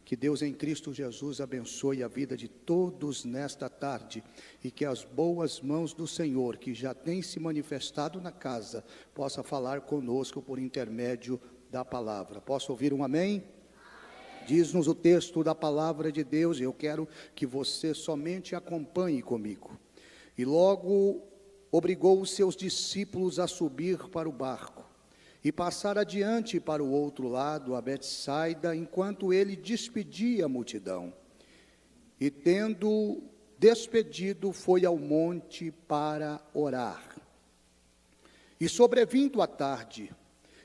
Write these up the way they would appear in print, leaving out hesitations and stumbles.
Que Deus em Cristo Jesus abençoe a vida de todos nesta tarde e que as boas mãos do Senhor, que já tem se manifestado na casa, possa falar conosco por intermédio da palavra. Posso ouvir um amém? Diz-nos o texto da palavra de Deus, e eu quero que você somente acompanhe comigo. E logo obrigou os seus discípulos a subir para o barco e passar adiante para o outro lado, a Betsaida, enquanto ele despedia a multidão. E tendo despedido, foi ao monte para orar. E sobrevindo a tarde,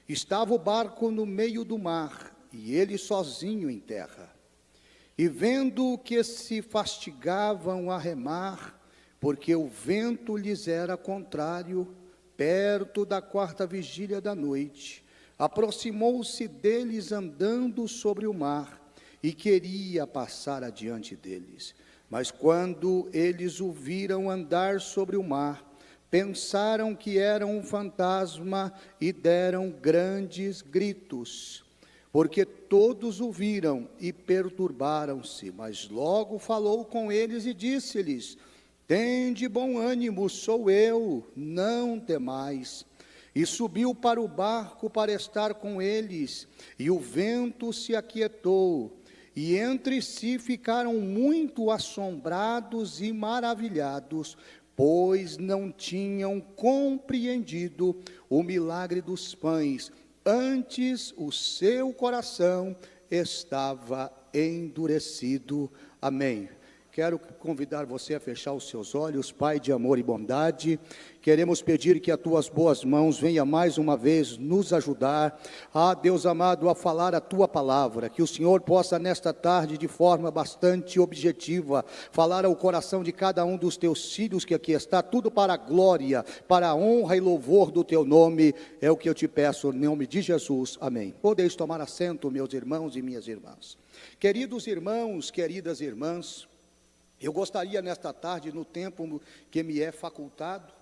estava o barco no meio do mar, e ele sozinho em terra. E vendo que se fastigavam a remar, porque o vento lhes era contrário, perto da 4ª vigília da noite, aproximou-se deles andando sobre o mar, e queria passar adiante deles. Mas quando eles o viram andar sobre o mar, pensaram que era um fantasma e deram grandes gritos, porque todos o viram e perturbaram-se. Mas logo falou com eles e disse-lhes: tende bom ânimo, sou eu, não temais. E subiu para o barco para estar com eles, e o vento se aquietou, e entre si ficaram muito assombrados e maravilhados, pois não tinham compreendido o milagre dos pães, antes o seu coração estava endurecido. Amém. Quero convidar você a fechar os seus olhos. Pai de amor e bondade, queremos pedir que as tuas boas mãos venham mais uma vez nos ajudar, Deus amado, a falar a tua palavra, que o Senhor possa nesta tarde, de forma bastante objetiva, falar ao coração de cada um dos teus filhos que aqui está, tudo para a glória, para a honra e louvor do teu nome, é o que eu te peço, em nome de Jesus, amém. Podeis tomar assento, meus irmãos e minhas irmãs. Queridos irmãos, queridas irmãs, eu gostaria nesta tarde, no tempo que me é facultado,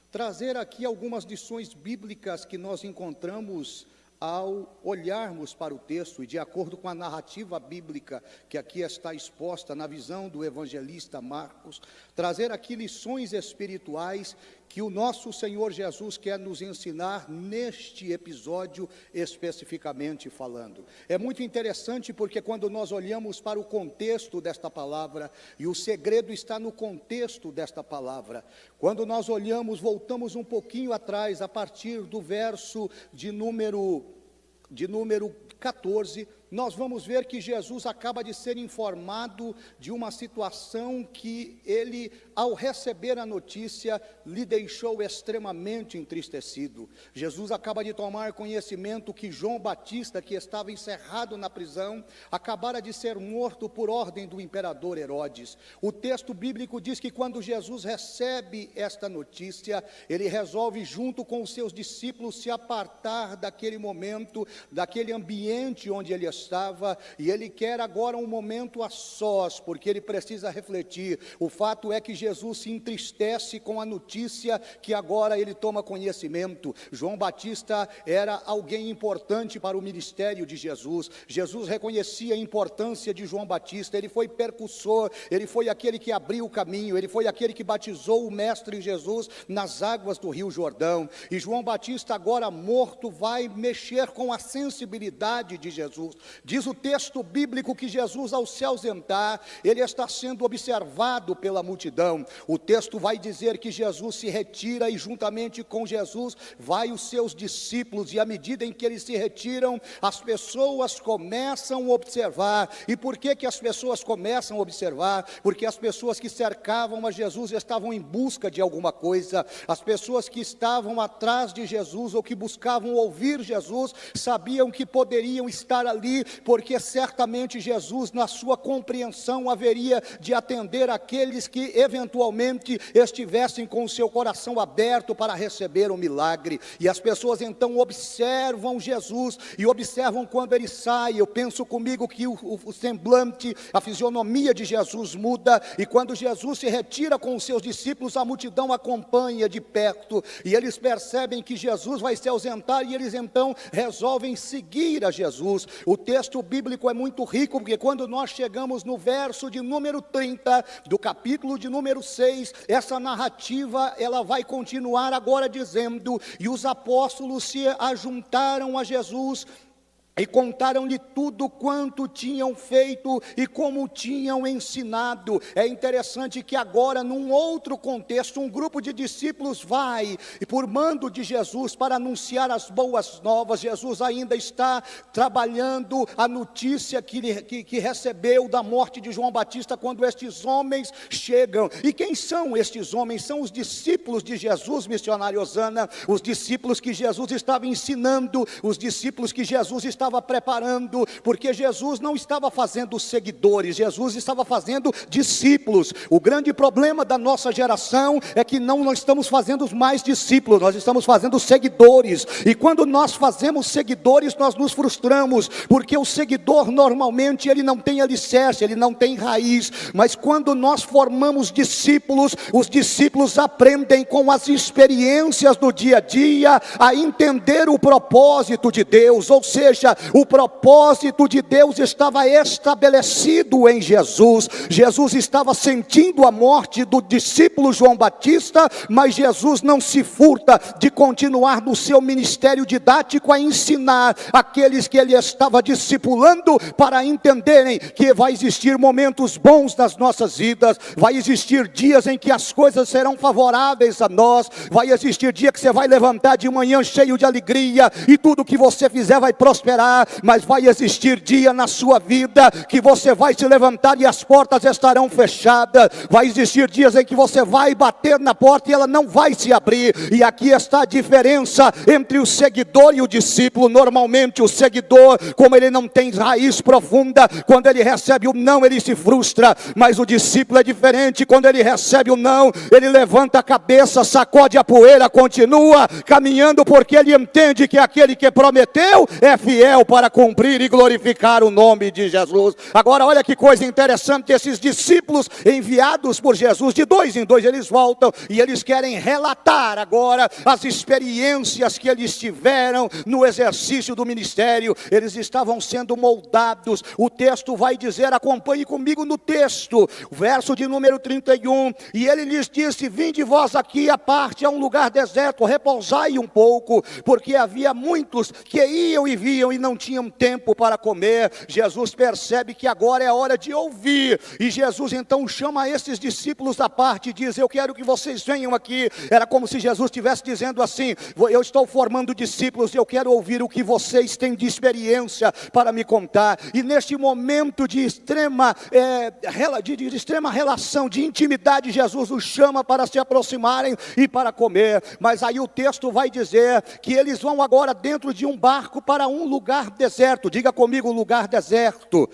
trazer aqui algumas lições bíblicas que nós encontramos ao olharmos para o texto, e de acordo com a narrativa bíblica que aqui está exposta na visão do evangelista Marcos, trazer aqui lições espirituais que o nosso Senhor Jesus quer nos ensinar neste episódio especificamente falando. É muito interessante porque quando nós olhamos para o contexto desta palavra, e o segredo está no contexto desta palavra, quando nós olhamos, voltamos um pouquinho atrás, a partir do verso de número 14, nós vamos ver que Jesus acaba de ser informado de uma situação que ele, ao receber a notícia, lhe deixou extremamente entristecido. Jesus acaba de tomar conhecimento que João Batista, que estava encerrado na prisão, acabara de ser morto por ordem do imperador Herodes. O texto bíblico diz que quando Jesus recebe esta notícia, ele resolve, junto com os seus discípulos, se apartar daquele momento, daquele ambiente onde ele estava, e ele quer agora um momento a sós, porque ele precisa refletir. O fato é que Jesus se entristece com a notícia que agora ele toma conhecimento. João Batista era alguém importante para o ministério de Jesus. Jesus reconhecia a importância de João Batista, ele foi percussor, ele foi aquele que abriu o caminho, ele foi aquele que batizou o mestre Jesus nas águas do Rio Jordão, e João Batista, agora morto, vai mexer com a sensibilidade de Jesus. Diz o texto bíblico que Jesus, ao se ausentar, ele está sendo observado pela multidão. O texto vai dizer que Jesus se retira, e juntamente com Jesus vai os seus discípulos, e à medida em que eles se retiram, as pessoas começam a observar. E por que as pessoas começam a observar? Porque as pessoas que cercavam a Jesus estavam em busca de alguma coisa. As pessoas que estavam atrás de Jesus, ou que buscavam ouvir Jesus, sabiam que poderiam estar ali, porque certamente Jesus, na sua compreensão, haveria de atender aqueles que eventualmente estivessem com o seu coração aberto para receber o milagre. E as pessoas então observam Jesus, e observam quando ele sai. Eu penso comigo que o semblante, a fisionomia de Jesus muda, e quando Jesus se retira com os seus discípulos, a multidão acompanha de perto, e eles percebem que Jesus vai se ausentar, e eles então resolvem seguir a Jesus. O texto bíblico é muito rico, porque quando nós chegamos no verso de número 30, do capítulo de número 6, essa narrativa, ela vai continuar agora dizendo: e os apóstolos se ajuntaram a Jesus e contaram-lhe tudo quanto tinham feito e como tinham ensinado. É interessante que agora, num outro contexto, um grupo de discípulos vai, e por mando de Jesus, para anunciar as boas novas. Jesus ainda está trabalhando a notícia que recebeu da morte de João Batista, quando estes homens chegam. E quem são estes homens? São os discípulos de Jesus, missionário Osana, os discípulos que Jesus estava ensinando, os discípulos que Jesus estava preparando, porque Jesus não estava fazendo seguidores, Jesus estava fazendo discípulos. O grande problema da nossa geração é que não estamos fazendo mais discípulos, nós estamos fazendo seguidores, e quando nós fazemos seguidores, nós nos frustramos, porque o seguidor normalmente ele não tem alicerce, ele não tem raiz. Mas quando nós formamos discípulos, os discípulos aprendem com as experiências do dia a dia a entender o propósito de Deus, ou seja, o propósito de Deus estava estabelecido em Jesus. Jesus estava sentindo a morte do discípulo João Batista, mas Jesus não se furta de continuar no seu ministério didático a ensinar aqueles que ele estava discipulando, para entenderem que vai existir momentos bons nas nossas vidas, vai existir dias em que as coisas serão favoráveis a nós, vai existir dia que você vai levantar de manhã cheio de alegria, e tudo que você fizer vai prosperar. Mas vai existir dia na sua vida que você vai se levantar e as portas estarão fechadas. Vai existir dias em que você vai bater na porta e ela não vai se abrir. E aqui está a diferença entre o seguidor e o discípulo. Normalmente o seguidor, como ele não tem raiz profunda, quando ele recebe o não, ele se frustra. Mas o discípulo é diferente. Quando ele recebe o não, ele levanta a cabeça, sacode a poeira, continua caminhando, porque ele entende que aquele que prometeu é fiel para cumprir e glorificar o nome de Jesus. Agora olha que coisa interessante, esses discípulos enviados por Jesus, de dois em dois eles voltam, e eles querem relatar agora as experiências que eles tiveram no exercício do ministério. Eles estavam sendo moldados. O texto vai dizer, acompanhe comigo no texto, verso de número 31, e ele lhes disse: vinde vós aqui à parte, a um lugar deserto, repousai um pouco, porque havia muitos que iam e viam e não tinham tempo para comer. Jesus percebe que agora é hora de ouvir, e Jesus então chama esses discípulos à parte e diz: eu quero que vocês venham aqui. Era como se Jesus estivesse dizendo assim: eu estou formando discípulos, eu quero ouvir o que vocês têm de experiência para me contar. E neste momento de extrema relação, de intimidade, Jesus os chama para se aproximarem e para comer. Mas aí o texto vai dizer que eles vão agora dentro de um barco para um lugar deserto. Diga comigo, lugar deserto.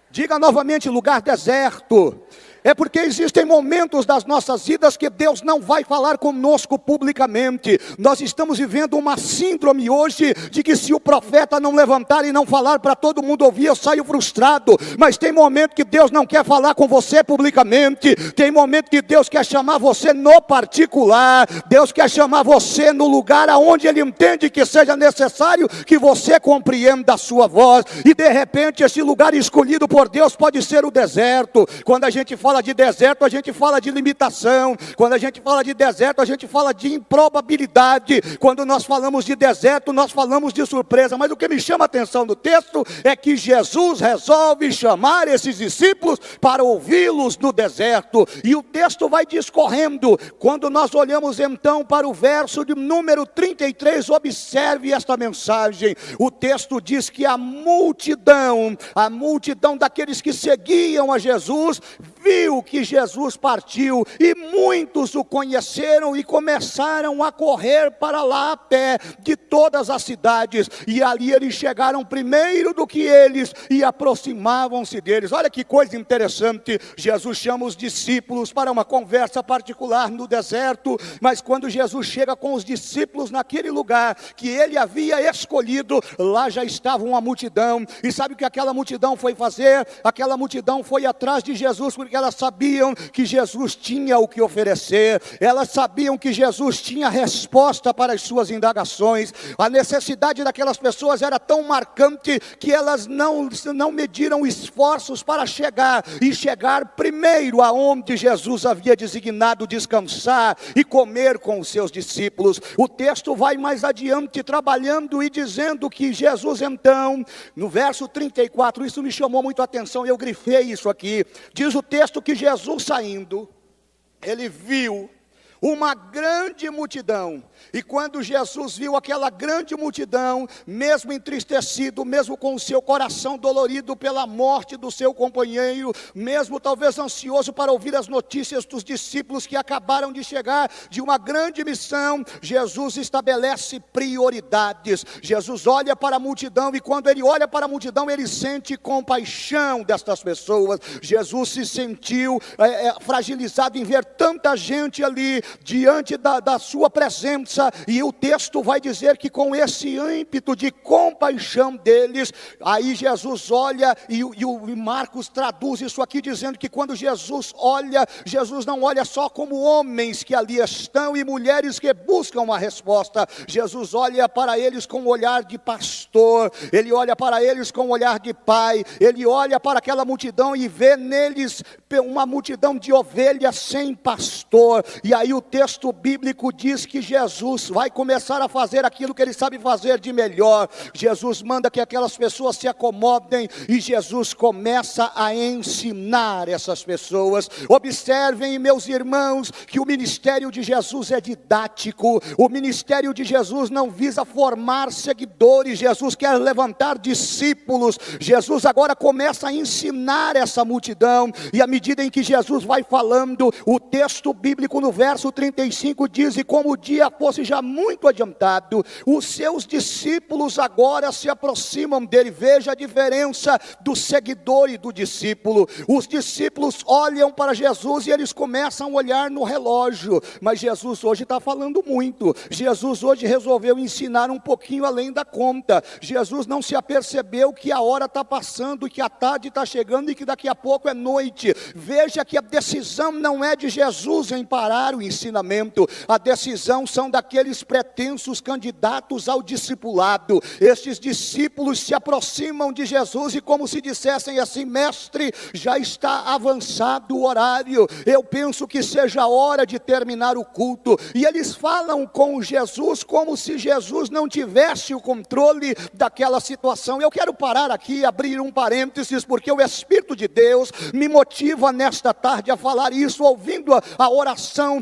Diga novamente, lugar deserto. É porque existem momentos das nossas vidas que Deus não vai falar conosco publicamente. Nós estamos vivendo uma síndrome hoje de que se o profeta não levantar e não falar para todo mundo ouvir, eu saio frustrado. Mas tem momento que Deus não quer falar com você publicamente. Tem momento que Deus quer chamar você no particular. Deus quer chamar você no lugar aonde Ele entende que seja necessário que você compreenda a sua voz. E de repente esse lugar escolhido por Deus pode ser o deserto. Quando a gente fala de deserto, a gente fala de limitação. Quando a gente fala de deserto, a gente fala de improbabilidade. Quando nós falamos de deserto, nós falamos de surpresa. Mas o que me chama a atenção no texto é que Jesus resolve chamar esses discípulos para ouvi-los no deserto. E o texto vai discorrendo. Quando nós olhamos então para o verso de número 33, observe esta mensagem. O texto diz que a multidão daqueles que seguiam a Jesus, viu que Jesus partiu, e muitos o conheceram e começaram a correr para lá a pé de todas as cidades, e ali eles chegaram primeiro do que eles e aproximavam-se deles. Olha que coisa interessante. Jesus chama os discípulos para uma conversa particular no deserto, mas quando Jesus chega com os discípulos naquele lugar que ele havia escolhido, lá já estava uma multidão. E sabe o que aquela multidão foi fazer? Aquela multidão foi atrás de Jesus porque ela elas sabiam que Jesus tinha o que oferecer, elas sabiam que Jesus tinha resposta para as suas indagações. A necessidade daquelas pessoas era tão marcante que elas não mediram esforços para chegar primeiro aonde Jesus havia designado descansar e comer com os seus discípulos. O texto vai mais adiante trabalhando e dizendo que Jesus então, no verso 34, isso me chamou muito a atenção, eu grifei isso aqui, diz o texto que Jesus saindo, ele viu uma grande multidão, e quando Jesus viu aquela grande multidão, mesmo entristecido, mesmo com o seu coração dolorido pela morte do seu companheiro, mesmo talvez ansioso para ouvir as notícias dos discípulos que acabaram de chegar de uma grande missão, Jesus estabelece prioridades. Jesus olha para a multidão, e quando ele olha para a multidão, ele sente compaixão destas pessoas. Jesus se sentiu fragilizado em ver tanta gente ali, diante da sua presença, e o texto vai dizer que com esse ímpeto de compaixão deles, aí Jesus olha, e Marcos traduz isso aqui dizendo que quando Jesus olha, Jesus não olha só como homens que ali estão e mulheres que buscam uma resposta. Jesus olha para eles com um olhar de pastor, ele olha para eles com um olhar de pai, ele olha para aquela multidão e vê neles uma multidão de ovelhas sem pastor. E aí o texto bíblico diz que Jesus vai começar a fazer aquilo que ele sabe fazer de melhor. Jesus manda que aquelas pessoas se acomodem, e Jesus começa a ensinar essas pessoas. Observem, meus irmãos, que o ministério de Jesus é didático. O ministério de Jesus não visa formar seguidores, Jesus quer levantar discípulos. Jesus agora começa a ensinar essa multidão, e à medida em que Jesus vai falando, o texto bíblico no verso 35 diz: e como o dia fosse já muito adiantado, os seus discípulos agora se aproximam dele. Veja a diferença do seguidor e do discípulo. Os discípulos olham para Jesus e eles começam a olhar no relógio, mas Jesus hoje está falando muito. Jesus hoje resolveu ensinar um pouquinho além da conta. Jesus não se apercebeu que a hora está passando, que a tarde está chegando e que daqui a pouco é noite. Veja que a decisão não é de Jesus em parar o ensinamento, a decisão são daqueles pretensos candidatos ao discipulado. Estes discípulos se aproximam de Jesus e como se dissessem assim: mestre, já está avançado o horário, eu penso que seja a hora de terminar o culto. E eles falam com Jesus como se Jesus não tivesse o controle daquela situação. Eu quero parar aqui e abrir um parênteses, porque o Espírito de Deus me motiva nesta tarde a falar isso, ouvindo a oração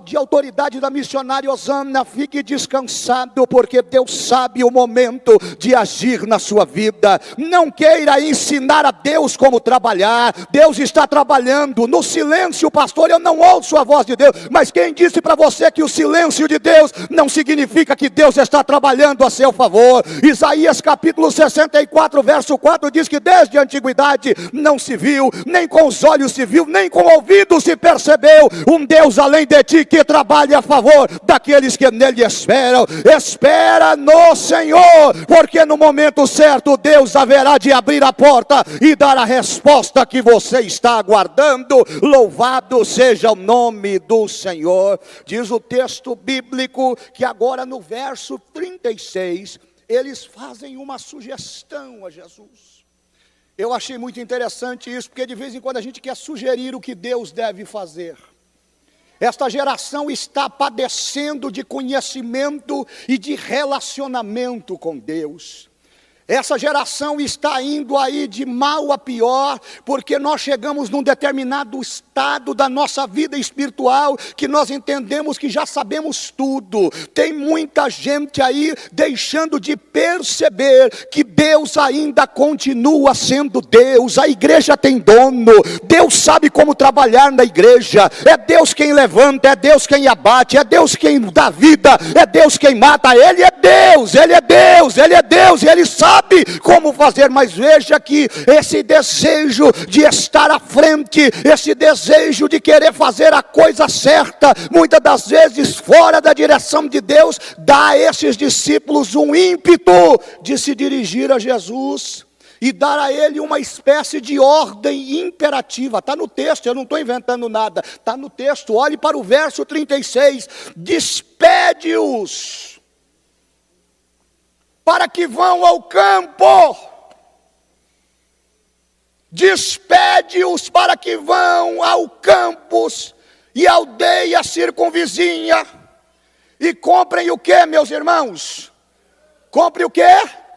de autoridade da missionária Osana. Fique descansado, porque Deus sabe o momento de agir na sua vida. Não queira ensinar a Deus como trabalhar. Deus está trabalhando no silêncio. Pastor, eu não ouço a voz de Deus. Mas quem disse para você que o silêncio de Deus não significa que Deus está trabalhando a seu favor? Isaías capítulo 64 verso 4 diz que desde a antiguidade não se viu, nem com os olhos se viu, nem com o ouvido se percebeu um Deus além de ti que trabalha a favor daqueles que nele esperam. Espera no Senhor, porque no momento certo Deus haverá de abrir a porta e dar a resposta que você está aguardando. Louvado seja o nome do Senhor. Diz o texto bíblico que agora no verso 36 eles fazem uma sugestão a Jesus. Eu achei muito interessante isso, porque de vez em quando a gente quer sugerir o que Deus deve fazer. Esta geração está padecendo de conhecimento e de relacionamento com Deus. Essa geração está indo aí de mal a pior, porque nós chegamos num determinado estado da nossa vida espiritual, que nós entendemos que já sabemos tudo. Tem muita gente aí deixando de perceber que Deus ainda continua sendo Deus. A igreja tem dono, Deus sabe como trabalhar na igreja. É Deus quem levanta, é Deus quem abate, é Deus quem dá vida, é Deus quem mata. Ele é Deus, Ele é Deus, Ele é Deus, e Ele sabe como fazer. Mas veja que esse desejo de estar à frente, esse desejo de querer fazer a coisa certa, muitas das vezes fora da direção de Deus, dá a esses discípulos um ímpeto de se dirigir a Jesus. e dar a ele uma espécie de ordem imperativa. Está no texto, eu não estou inventando nada, está no texto. Olhe para o verso 36, despede-os para que vão ao campo. Despede-os para que vão ao campos e aldeia circunvizinha, e comprem o que, meus irmãos? Comprem o que?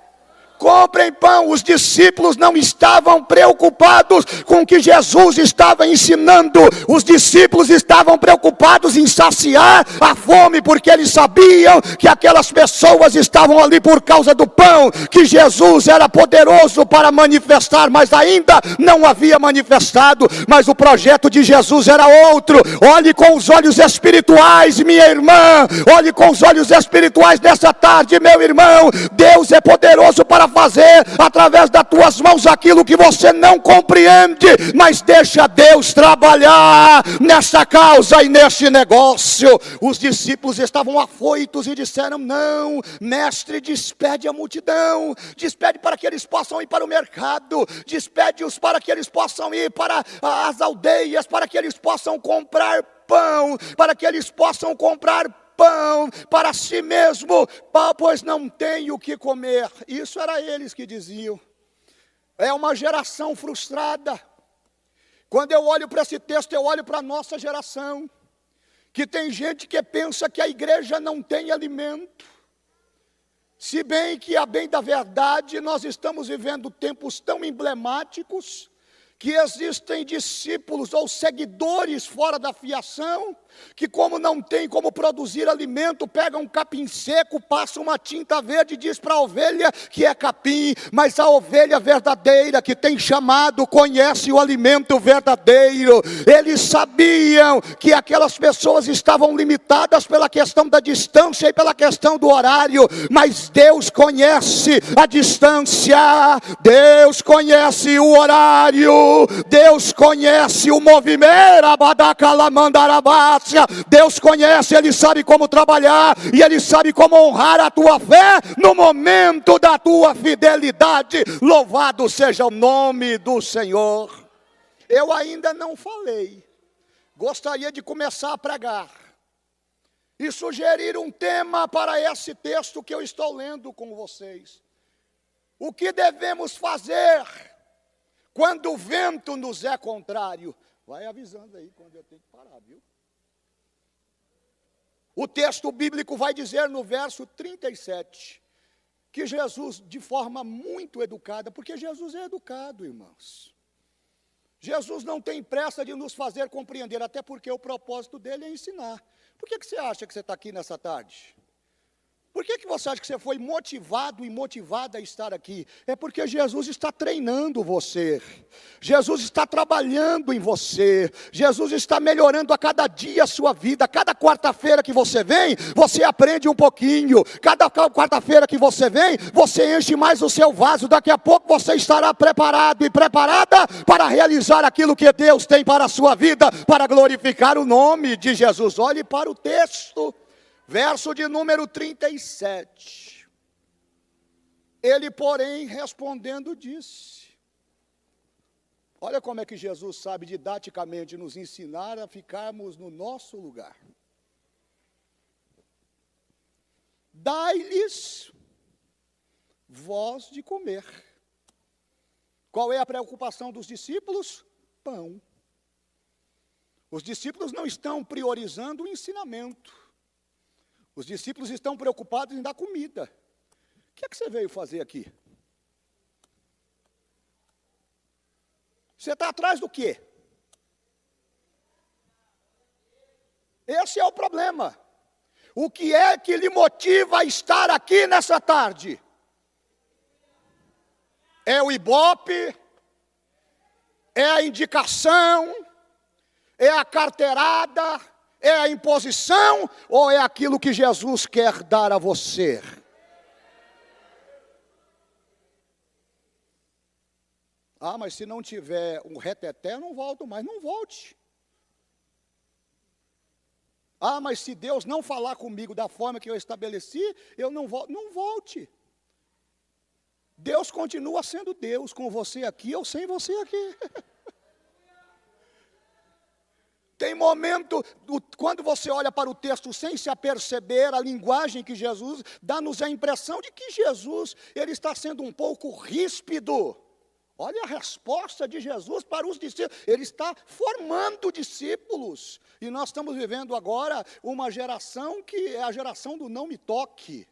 Comprem pão. Os discípulos não estavam preocupados com o que Jesus estava ensinando. Os discípulos estavam preocupados em saciar a fome, porque eles sabiam que aquelas pessoas estavam ali por causa do pão, que Jesus era poderoso para manifestar, mas ainda não havia manifestado. Mas o projeto de Jesus era outro. Olhe com os olhos espirituais, minha irmã. Olhe com os olhos espirituais nessa tarde, meu irmão. Deus é poderoso para fazer através das tuas mãos aquilo que você não compreende, mas deixa Deus trabalhar nessa causa e nesse negócio. Os discípulos estavam afoitos e disseram: não, mestre, despede a multidão, despede para que eles possam ir para o mercado, despede-os para que eles possam ir para as aldeias, para que eles possam comprar pão, para que eles possam comprar pão para si mesmo, pois não tem o que comer. Isso era eles que diziam. É uma geração frustrada. Quando eu olho para esse texto, eu olho para a nossa geração, que tem gente que pensa que a igreja não tem alimento. Se bem que, a bem da verdade, nós estamos vivendo tempos tão emblemáticos, que existem discípulos ou seguidores fora da fiação, que como não tem como produzir alimento, pega um capim seco, passa uma tinta verde e diz para a ovelha que é capim, mas a ovelha verdadeira que tem chamado, conhece o alimento verdadeiro. Eles sabiam que aquelas pessoas estavam limitadas pela questão da distância e pela questão do horário, mas Deus conhece a distância, Deus conhece o horário, Deus conhece o movimento, Deus conhece, Ele sabe como trabalhar, e Ele sabe como honrar a tua fé no momento da tua fidelidade. Louvado seja o nome do Senhor. Eu ainda não falei, gostaria de começar a pregar e sugerir um tema para esse texto que eu estou lendo com vocês. O que devemos fazer quando o vento nos é contrário? Vai avisando aí quando eu tenho que parar, viu? O texto bíblico vai dizer no verso 37, que Jesus, de forma muito educada, porque Jesus é educado, irmãos. Jesus não tem pressa de nos fazer compreender, até porque o propósito dele é ensinar. Por que você acha que você está aqui nessa tarde? Por que você acha que você foi motivado e motivada a estar aqui? É porque Jesus está treinando você, Jesus está trabalhando em você, Jesus está melhorando a cada dia a sua vida. Cada quarta-feira que você vem, você aprende um pouquinho. Cada quarta-feira que você vem, você enche mais o seu vaso. Daqui a pouco você estará preparado e preparada para realizar aquilo que Deus tem para a sua vida, para glorificar o nome de Jesus. Olhe para o texto. Verso de número 37, ele, porém, respondendo, disse, olha como é que Jesus sabe didaticamente nos ensinar a ficarmos no nosso lugar. Dai-lhes vós de comer. Qual é a preocupação dos discípulos? Pão. Os discípulos não estão priorizando o ensinamento. Os discípulos estão preocupados em dar comida. O que é que você veio fazer aqui? Você está atrás do quê? Esse é o problema. O que é que lhe motiva a estar aqui nessa tarde? É o ibope? É a indicação? É a carteirada? É a imposição ou é aquilo que Jesus quer dar a você? Ah, mas se não tiver um reteté, eu não volto mais. Não volte. Ah, mas se Deus não falar comigo da forma que eu estabeleci, eu não volto. Não volte. Deus continua sendo Deus, com você aqui ou sem você aqui. Tem momento, quando você olha para o texto sem se aperceber, a linguagem que Jesus dá-nos a impressão de que Jesus, ele está sendo um pouco ríspido. Olha a resposta de Jesus para os discípulos. Ele está formando discípulos. E nós estamos vivendo agora uma geração que é a geração do não me toque,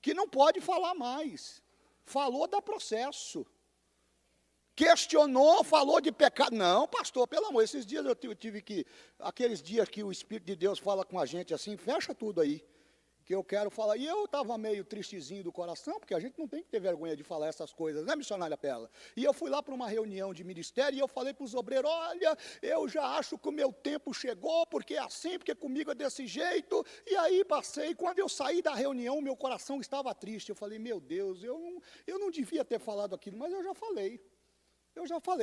que não pode falar mais. Falou, dá processo. Questionou, falou de pecado. Não, pastor, pelo amor, esses dias eu tive que, aqueles dias que o Espírito de Deus fala com a gente assim, fecha tudo aí, que eu quero falar. E eu estava meio tristezinho do coração, porque a gente não tem que ter vergonha de falar essas coisas, né, missionária Pela? E eu fui lá para uma reunião de ministério e eu falei para os obreiros, olha, eu já acho que o meu tempo chegou, porque é assim, porque comigo é desse jeito. E aí passei, quando eu saí da reunião, meu coração estava triste. Eu falei, meu Deus, eu não devia ter falado aquilo, mas eu já falei.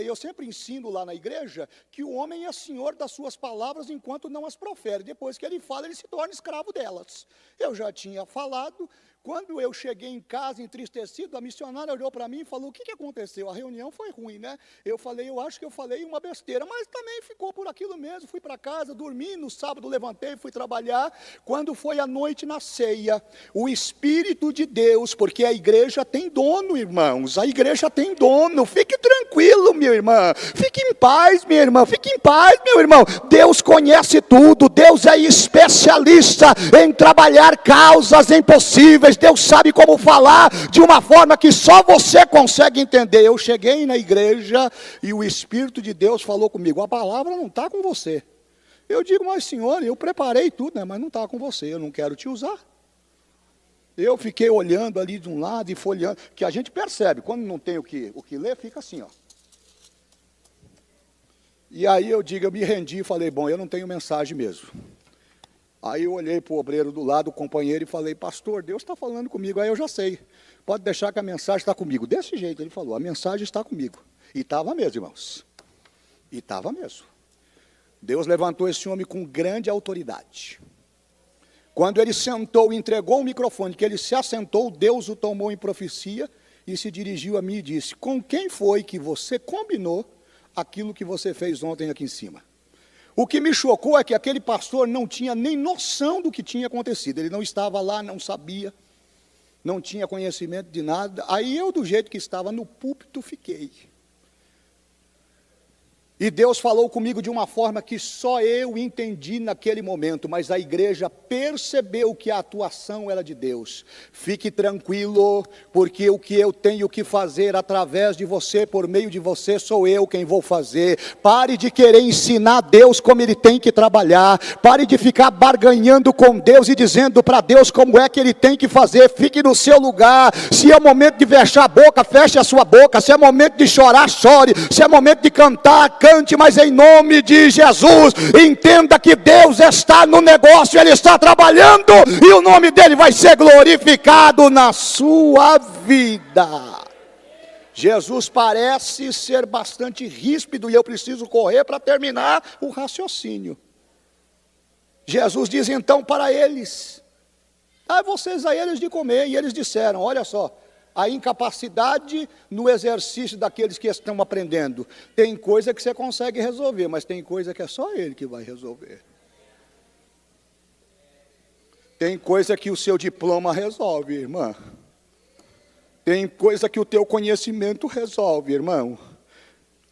Eu sempre ensino lá na igreja que o homem é senhor das suas palavras enquanto não as profere. Depois que ele fala, ele se torna escravo delas. Eu já tinha falado. Quando eu cheguei em casa entristecido, a missionária olhou para mim e falou, o que aconteceu? A reunião foi ruim, né? Eu falei, eu acho que eu falei uma besteira, mas também ficou por aquilo mesmo. Fui para casa, dormi, no sábado levantei, fui trabalhar. Quando foi à noite na ceia, o Espírito de Deus, porque a igreja tem dono, irmãos, a igreja tem dono. Fique tranquilo, minha irmã, fique em paz, minha irmã, fique em paz, meu irmão. Deus conhece tudo, Deus é especialista em trabalhar causas impossíveis. Deus sabe como falar de uma forma que só você consegue entender. Eu cheguei na igreja e o Espírito de Deus falou comigo, a palavra não está com você. Eu digo, mas senhor, eu preparei tudo, né? Mas não está com você, eu não quero te usar. Eu fiquei olhando ali de um lado e folheando, que a gente percebe, quando não tem o que ler, fica assim, ó. E aí eu me rendi e falei, bom, eu não tenho mensagem mesmo. Aí eu olhei para o obreiro do lado, o companheiro, e falei, pastor, Deus está falando comigo. Aí eu já sei, pode deixar que a mensagem está comigo. Desse jeito ele falou, a mensagem está comigo. E estava mesmo, irmãos. E estava mesmo. Deus levantou esse homem com grande autoridade. Quando ele sentou e entregou o microfone, que ele se assentou, Deus o tomou em profecia e se dirigiu a mim e disse, com quem foi que você combinou aquilo que você fez ontem aqui em cima? O que me chocou é que aquele pastor não tinha nem noção do que tinha acontecido. Ele não estava lá, não sabia, não tinha conhecimento de nada. Aí eu, do jeito que estava no púlpito, fiquei. E Deus falou comigo de uma forma que só eu entendi naquele momento, mas a igreja percebeu que a atuação era de Deus. Fique tranquilo, porque o que eu tenho que fazer através de você, por meio de você, sou eu quem vou fazer. Pare de querer ensinar Deus como Ele tem que trabalhar. Pare de ficar barganhando com Deus e dizendo para Deus como é que Ele tem que fazer. Fique no seu lugar. Se é momento de fechar a boca, feche a sua boca. Se é momento de chorar, chore. Se é momento de cantar, cante, mas em nome de Jesus, entenda que Deus está no negócio, Ele está trabalhando, e o nome dEle vai ser glorificado na sua vida. Jesus parece ser bastante ríspido, e eu preciso correr para terminar o raciocínio. Jesus diz então para eles, dai vocês a eles de comer, e eles disseram, olha só, a incapacidade no exercício daqueles que estão aprendendo. Tem coisa que você consegue resolver, mas tem coisa que é só Ele que vai resolver. Tem coisa que o seu diploma resolve, irmã. Tem coisa que o teu conhecimento resolve, irmão.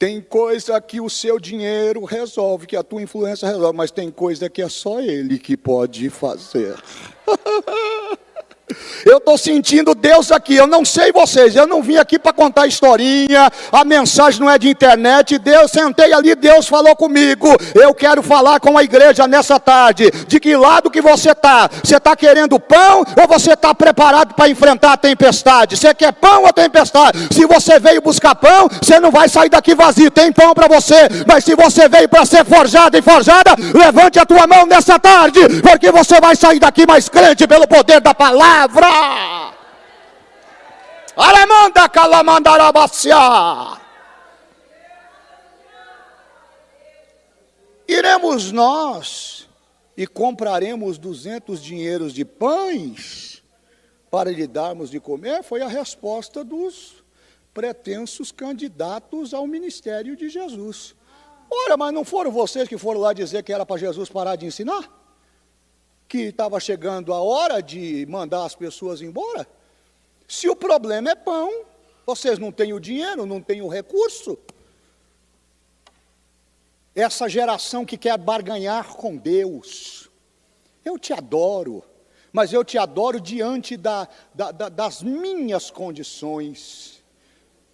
Tem coisa que o seu dinheiro resolve, que a tua influência resolve, mas tem coisa que é só Ele que pode fazer. Eu estou sentindo Deus aqui, eu não sei vocês, eu não vim aqui para contar historinha, a mensagem não é de internet. Deus, sentei ali, Deus falou comigo, eu quero falar com a igreja nessa tarde. De que lado que você está? Você está querendo pão ou você está preparado para enfrentar a tempestade? Você quer pão ou tempestade? Se você veio buscar pão, você não vai sair daqui vazio, tem pão para você. Mas se você veio para ser forjado e forjada, levante a tua mão nessa tarde, porque você vai sair daqui mais crente pelo poder da palavra. Alemanda calamandarabacia. Iremos nós e compraremos 200 dinheiros de pães para lhe darmos de comer, foi a resposta dos pretensos candidatos ao ministério de Jesus. Ora, mas não foram vocês que foram lá dizer que era para Jesus parar de ensinar? Que estava chegando a hora de mandar as pessoas embora? Se o problema é pão, vocês não têm o dinheiro, não têm o recurso. Essa geração que quer barganhar com Deus. Eu te adoro, mas eu te adoro diante das minhas condições.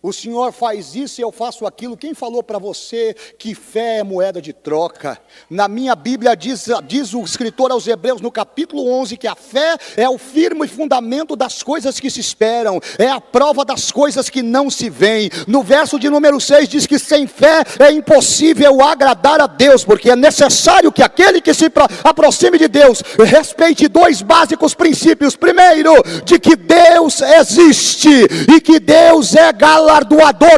O Senhor faz isso e eu faço aquilo. Quem falou para você que fé é moeda de troca? Na minha Bíblia diz o escritor aos Hebreus no capítulo 11 que a fé é o firme fundamento das coisas que se esperam, é a prova das coisas que não se veem. No verso de número 6 diz que sem fé é impossível agradar a Deus, porque é necessário que aquele que se aproxime de Deus respeite dois básicos princípios. Primeiro, de que Deus existe e que Deus é galardoador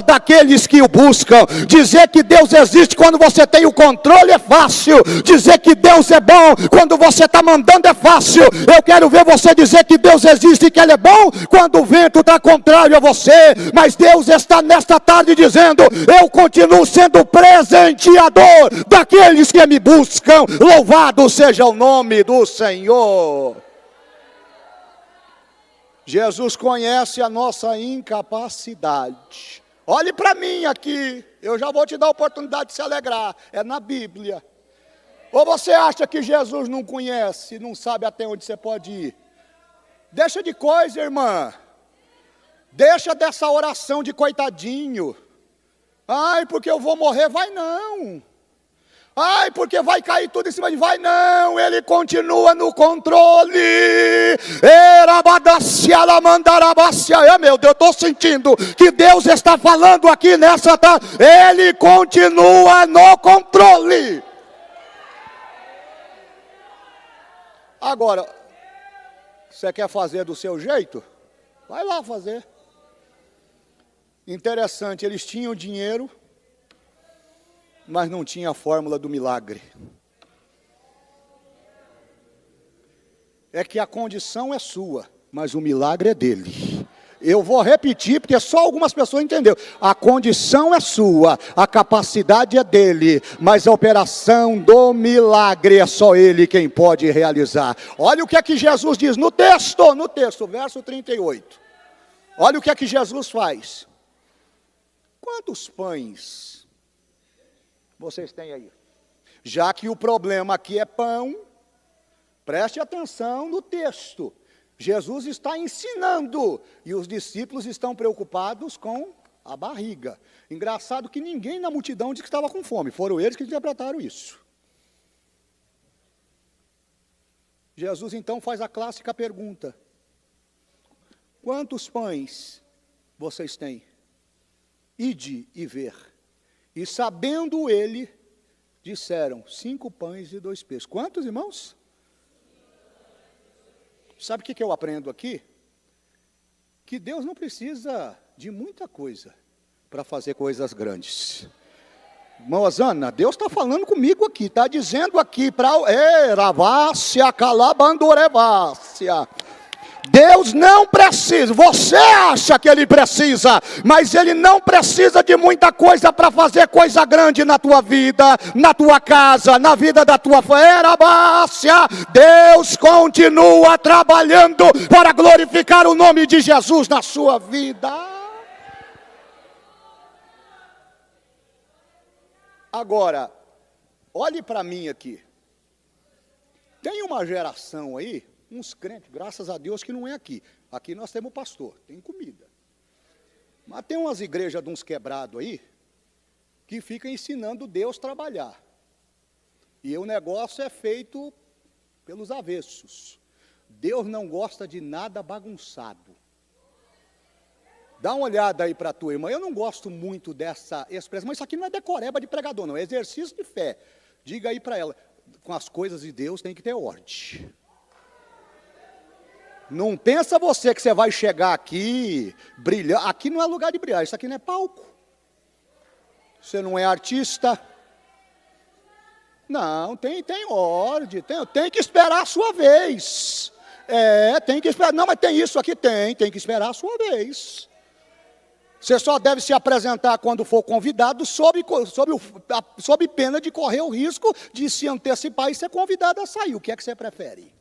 daqueles que o buscam. Dizer que Deus existe quando você tem o controle é fácil. Dizer que Deus é bom quando você está mandando é fácil. Eu quero ver você dizer que Deus existe e que Ele é bom quando o vento está contrário a você. Mas Deus está nesta tarde dizendo: eu continuo sendo presenteador daqueles que me buscam. Louvado seja o nome do Senhor. Jesus conhece a nossa incapacidade. Olhe para mim aqui, eu já vou te dar a oportunidade de se alegrar, é na Bíblia. Ou você acha que Jesus não conhece, não sabe até onde você pode ir? Deixa de coisa, irmã. Deixa dessa oração de coitadinho. Ai, porque eu vou morrer, vai não. Ai, porque vai cair tudo em cima de... Vai não, Ele continua no controle. Meu Deus, eu estou sentindo que Deus está falando aqui nessa tarde. Ele continua no controle. Agora, você quer fazer do seu jeito? Vai lá fazer. Interessante, eles tinham dinheiro, mas não tinha a fórmula do milagre. É que a condição é sua, mas o milagre é dele. Eu vou repetir, porque só algumas pessoas entenderam. A condição é sua, a capacidade é dele, mas a operação do milagre é só ele quem pode realizar. Olha o que é que Jesus diz no texto, verso 38. Olha o que é que Jesus faz. Quantos pães vocês têm aí? Já que o problema aqui é pão, preste atenção no texto. Jesus está ensinando e os discípulos estão preocupados com a barriga. Engraçado que ninguém na multidão disse que estava com fome, foram eles que interpretaram isso. Jesus então faz a clássica pergunta: quantos pães vocês têm? Ide e ver. E sabendo ele, disseram, 5 pães e 2 peixes. Quantos, irmãos? Sabe o que eu aprendo aqui? Que Deus não precisa de muita coisa para fazer coisas grandes. Irmã Osana, Deus está falando comigo aqui, está dizendo aqui para Eravácia, Calabandorevácia. Deus não precisa, você acha que Ele precisa, mas Ele não precisa de muita coisa para fazer coisa grande na tua vida, na tua casa, na vida da tua família. Deus continua trabalhando para glorificar o nome de Jesus na sua vida. Agora, olhe para mim aqui. Tem uma geração aí, uns crentes, graças a Deus que não é aqui. Aqui nós temos pastor, tem comida. Mas tem umas igrejas de uns quebrados aí, que ficam ensinando Deus a trabalhar. E o negócio é feito pelos avessos. Deus não gosta de nada bagunçado. Dá uma olhada aí para a tua irmã. Eu não gosto muito dessa expressão, mas isso aqui não é decoreba de pregador, não. É exercício de fé. Diga aí para ela, com as coisas de Deus tem que ter ordem. Não pensa você que você vai chegar aqui, brilhar. Aqui não é lugar de brilhar, isso aqui não é palco. Você não é artista. Não, tem ordem, tem que esperar a sua vez. Tem que esperar. Não, mas tem isso aqui? Tem que esperar a sua vez. Você só deve se apresentar quando for convidado, sob pena de correr o risco de se antecipar e ser convidado a sair. O que é que você prefere?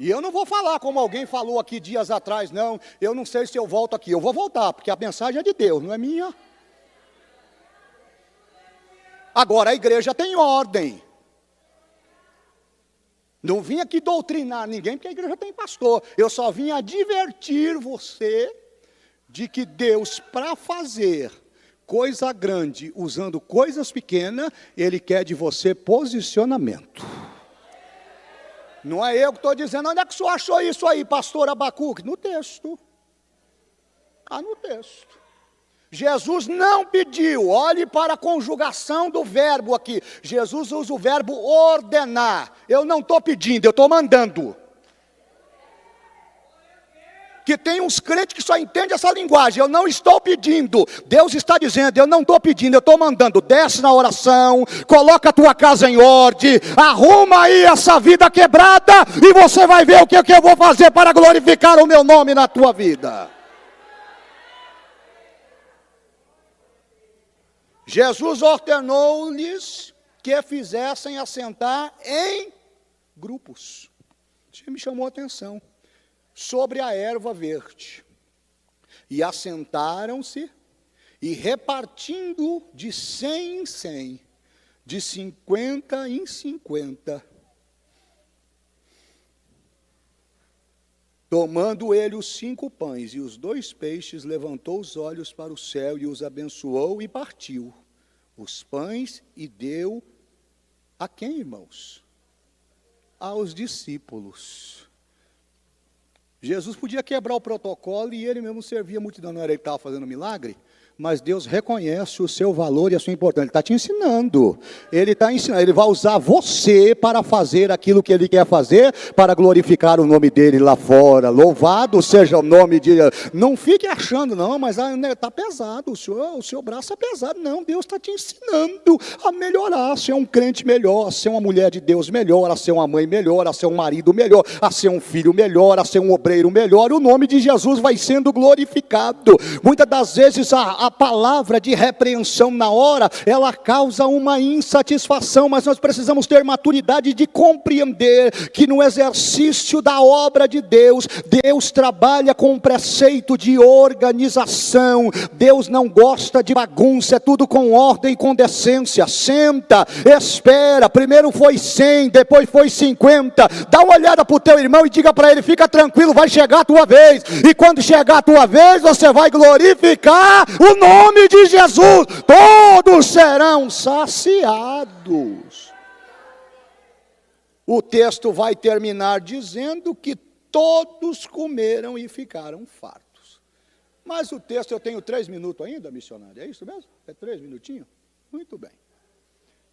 E eu não vou falar como alguém falou aqui dias atrás, não. Eu não sei se eu volto aqui. Eu vou voltar, porque a mensagem é de Deus, não é minha. Agora, a igreja tem ordem. Não vim aqui doutrinar ninguém, porque a igreja tem pastor. Eu só vim advertir você de que Deus, para fazer coisa grande, usando coisas pequenas, Ele quer de você posicionamento. Não é eu que estou dizendo. Onde é que o senhor achou isso aí, pastor Abacuque? No texto. Está no texto. Jesus não pediu, olhe para a conjugação do verbo aqui. Jesus usa o verbo ordenar. Eu não estou pedindo, eu estou mandando. Que tem uns crentes que só entendem essa linguagem. Eu não estou pedindo. Deus está dizendo, eu não estou pedindo, eu estou mandando. Desce na oração, coloca a tua casa em ordem, arruma aí essa vida quebrada e você vai ver o que eu vou fazer para glorificar o meu nome na tua vida. Jesus ordenou-lhes que fizessem assentar em grupos. Isso me chamou a atenção. Sobre a erva verde. E assentaram-se, e repartindo de 100 em 100, de 50 em 50, tomando ele os 5 pães e os 2 peixes, levantou os olhos para o céu e os abençoou e partiu os pães e deu a quem, irmãos? Aos discípulos. Jesus podia quebrar o protocolo e ele mesmo servia a multidão. Não era ele que estava fazendo milagre? Mas Deus reconhece o seu valor e a sua importância. Ele está te ensinando. Ele está ensinando. Ele vai usar você para fazer aquilo que Ele quer fazer, para glorificar o nome dEle lá fora. Louvado seja o nome de Deus. Não fique achando, não, mas está pesado. O seu braço é pesado. Não, Deus está te ensinando a melhorar, a ser um crente melhor, a ser uma mulher de Deus melhor, a ser uma mãe melhor, a ser um marido melhor, a ser um filho melhor, a ser um obreiro melhor. O nome de Jesus vai sendo glorificado. Muitas das vezes a palavra de repreensão na hora, ela causa uma insatisfação, mas nós precisamos ter maturidade de compreender que no exercício da obra de Deus, Deus trabalha com um preceito de organização. Deus não gosta de bagunça, é tudo com ordem e com decência. Senta, espera, primeiro foi 100, depois foi 50, dá uma olhada para o teu irmão e diga para ele, fica tranquilo, vai chegar a tua vez, e quando chegar a tua vez, você vai glorificar o nome de Jesus, todos serão saciados. O texto vai terminar dizendo que todos comeram e ficaram fartos. Mas o texto, eu tenho 3 minutos ainda, missionário, é isso mesmo? É 3 minutinhos? Muito bem.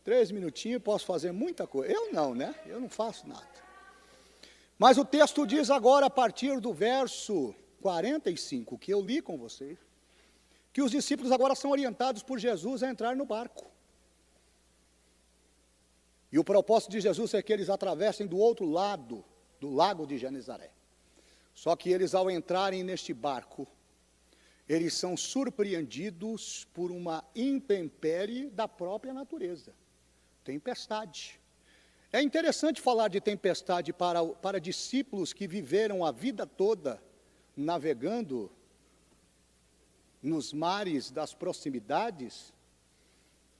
3 minutinhos, posso fazer muita coisa. Eu não, né? Eu não faço nada. Mas o texto diz agora, a partir do verso 45, que eu li com vocês, que os discípulos agora são orientados por Jesus a entrar no barco. E o propósito de Jesus é que eles atravessem do outro lado do lago de Genezaré. Só que eles, ao entrarem neste barco, eles são surpreendidos por uma intempérie da própria natureza. Tempestade. É interessante falar de tempestade para discípulos que viveram a vida toda navegando nos mares das proximidades,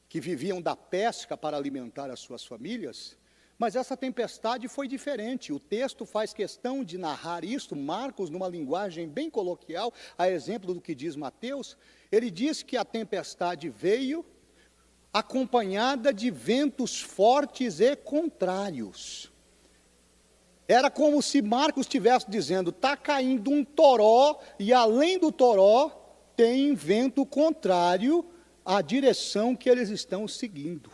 que viviam da pesca para alimentar as suas famílias, mas essa tempestade foi diferente. O texto faz questão de narrar isso, Marcos, numa linguagem bem coloquial, a exemplo do que diz Mateus. Ele diz que a tempestade veio acompanhada de ventos fortes e contrários. Era como se Marcos estivesse dizendo, está caindo um toró, e além do toró, tem vento contrário à direção que eles estão seguindo.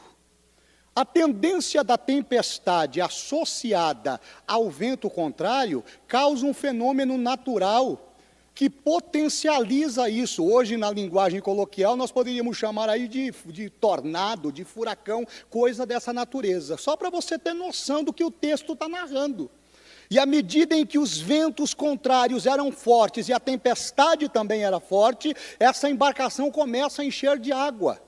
A tendência da tempestade associada ao vento contrário causa um fenômeno natural que potencializa isso. Hoje, na linguagem coloquial, nós poderíamos chamar aí de tornado, de furacão, coisa dessa natureza. Só para você ter noção do que o texto está narrando. E à medida em que os ventos contrários eram fortes e a tempestade também era forte, essa embarcação começa a encher de água.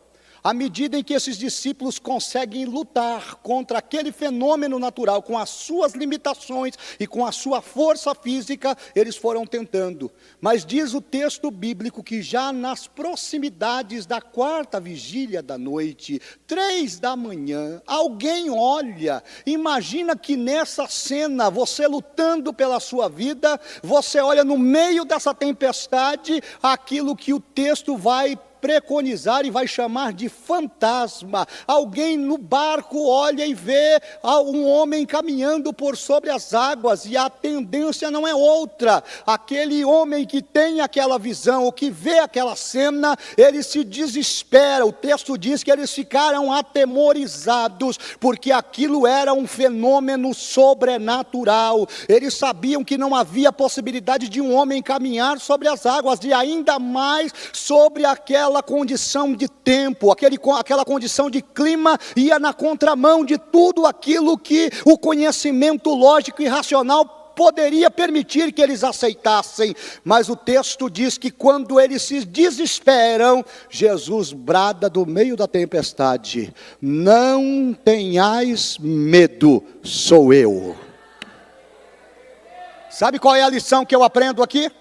À medida em que esses discípulos conseguem lutar contra aquele fenômeno natural, com as suas limitações e com a sua força física, eles foram tentando. Mas diz o texto bíblico que já nas proximidades da 4ª vigília da noite, 3 da manhã, alguém olha, imagina que nessa cena, você lutando pela sua vida, você olha no meio dessa tempestade, aquilo que o texto vai preconizar e vai chamar de fantasma. Alguém no barco olha e vê um homem caminhando por sobre as águas, e a tendência não é outra. Aquele homem que tem aquela visão, ou que vê aquela cena, ele se desespera. O texto diz que eles ficaram atemorizados, porque aquilo era um fenômeno sobrenatural. Eles sabiam que não havia possibilidade de um homem caminhar sobre as águas, e ainda mais sobre aquela condição de tempo, aquela condição de clima, ia na contramão de tudo aquilo que o conhecimento lógico e racional poderia permitir que eles aceitassem. Mas o texto diz que quando eles se desesperam, Jesus brada do meio da tempestade: não tenhais medo, sou eu. Sabe qual é a lição que eu aprendo aqui?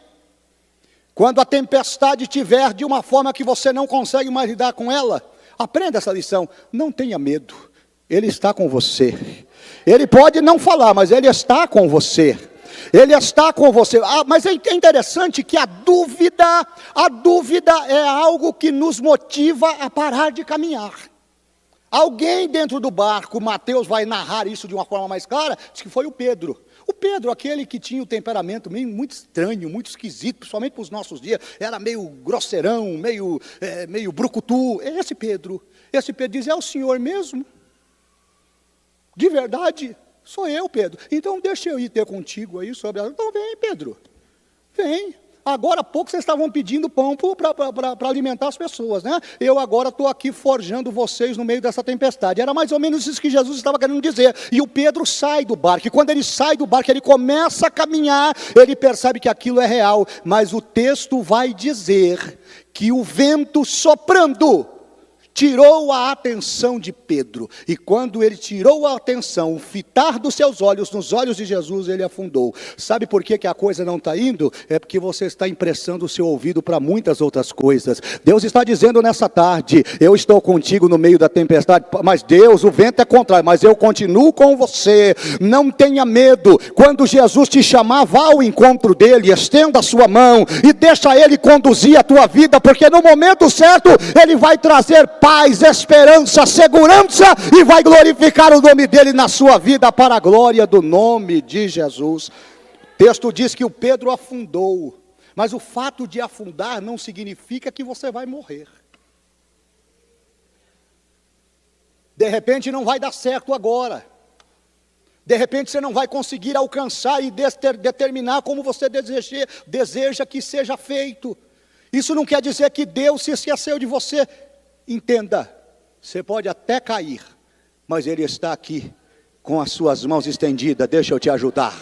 Quando a tempestade tiver de uma forma que você não consegue mais lidar com ela, aprenda essa lição: não tenha medo, Ele está com você. Ele pode não falar, mas Ele está com você. Ele está com você. Mas é interessante que a dúvida é algo que nos motiva a parar de caminhar. Alguém dentro do barco, Mateus vai narrar isso de uma forma mais clara, diz que foi o Pedro. O Pedro, aquele que tinha o temperamento muito estranho, muito esquisito, principalmente para os nossos dias, era meio grosseirão, meio brucutu. Esse Pedro diz: é o Senhor mesmo? De verdade? Sou eu, Pedro. Então deixa eu ir ter contigo aí sobre a... Então vem, Pedro, vem. Agora há pouco vocês estavam pedindo pão para alimentar as pessoas, né? Eu agora estou aqui forjando vocês no meio dessa tempestade. Era mais ou menos isso que Jesus estava querendo dizer. E o Pedro sai do barco, e quando ele sai do barco, ele começa a caminhar, ele percebe que aquilo é real. Mas o texto vai dizer que o vento soprando tirou a atenção de Pedro, e quando ele tirou a atenção, o fitar dos seus olhos nos olhos de Jesus, ele afundou. Sabe por que a coisa não está indo? É porque você está emprestando o seu ouvido para muitas outras coisas. Deus está dizendo nessa tarde: eu estou contigo no meio da tempestade, mas Deus, o vento é contrário, mas eu continuo com você. Não tenha medo. Quando Jesus te chamar, vá ao encontro dele, estenda a sua mão e deixa ele conduzir a tua vida, porque no momento certo ele vai trazer paz, esperança, segurança, e vai glorificar o nome dele na sua vida, para a glória do nome de Jesus. O texto diz que o Pedro afundou, mas o fato de afundar não significa que você vai morrer. De repente não vai dar certo agora, de repente você não vai conseguir alcançar e determinar como você deseja que seja feito. Isso não quer dizer que Deus se esqueceu de você. Entenda, você pode até cair, mas Ele está aqui com as suas mãos estendidas. Deixa eu te ajudar.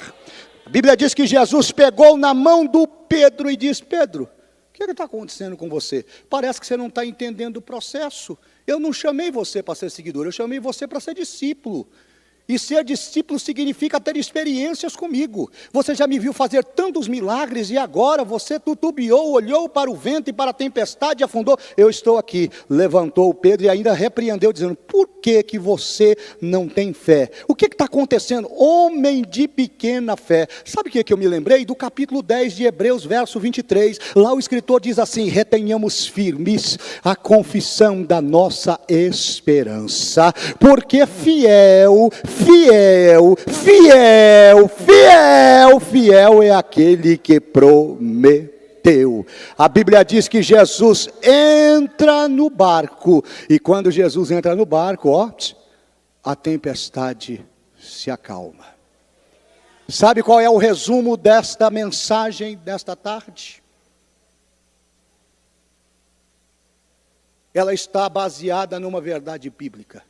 A Bíblia diz que Jesus pegou na mão do Pedro e disse: Pedro, o que está acontecendo com você? Parece que você não está entendendo o processo. Eu não chamei você para ser seguidor, eu chamei você para ser discípulo. E ser discípulo significa ter experiências comigo. Você já me viu fazer tantos milagres, e agora você tutubiou, olhou para o vento e para a tempestade e afundou. Eu estou aqui. Levantou o Pedro e ainda repreendeu, dizendo: por que você não tem fé? O que está acontecendo? Homem de pequena fé. Sabe o que eu me lembrei? Do capítulo 10 de Hebreus, verso 23. Lá o escritor diz assim: retenhamos firmes a confissão da nossa esperança, porque fiel é aquele que prometeu. A Bíblia diz que Jesus entra no barco, e quando Jesus entra no barco, a tempestade se acalma. Sabe qual é o resumo desta mensagem desta tarde? ela está baseada numa verdade bíblica.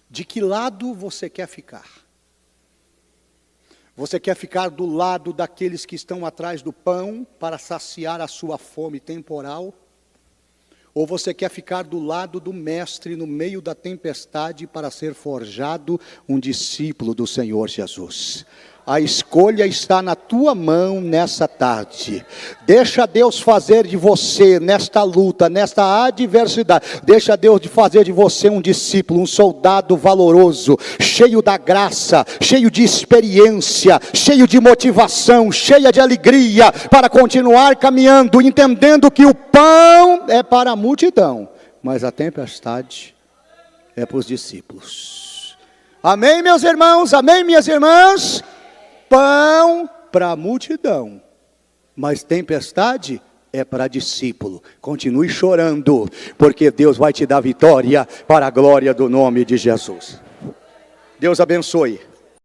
De que lado você quer ficar? Você quer ficar do lado daqueles que estão atrás do pão para saciar a sua fome temporal? Ou você quer ficar do lado do mestre no meio da tempestade para ser forjado um discípulo do Senhor Jesus? A escolha está na tua mão nessa tarde. Deixa Deus fazer de você, nesta luta, nesta adversidade, deixa Deus fazer de você um discípulo, um soldado valoroso, cheio da graça, cheio de experiência, cheio de motivação, cheia de alegria, para continuar caminhando, entendendo que o pão é para a multidão, mas a tempestade é para os discípulos. Amém, meus irmãos? Amém, minhas irmãs? Pão para a multidão, mas tempestade é para discípulo. Continue chorando, porque Deus vai te dar vitória para a glória do nome de Jesus. Deus abençoe.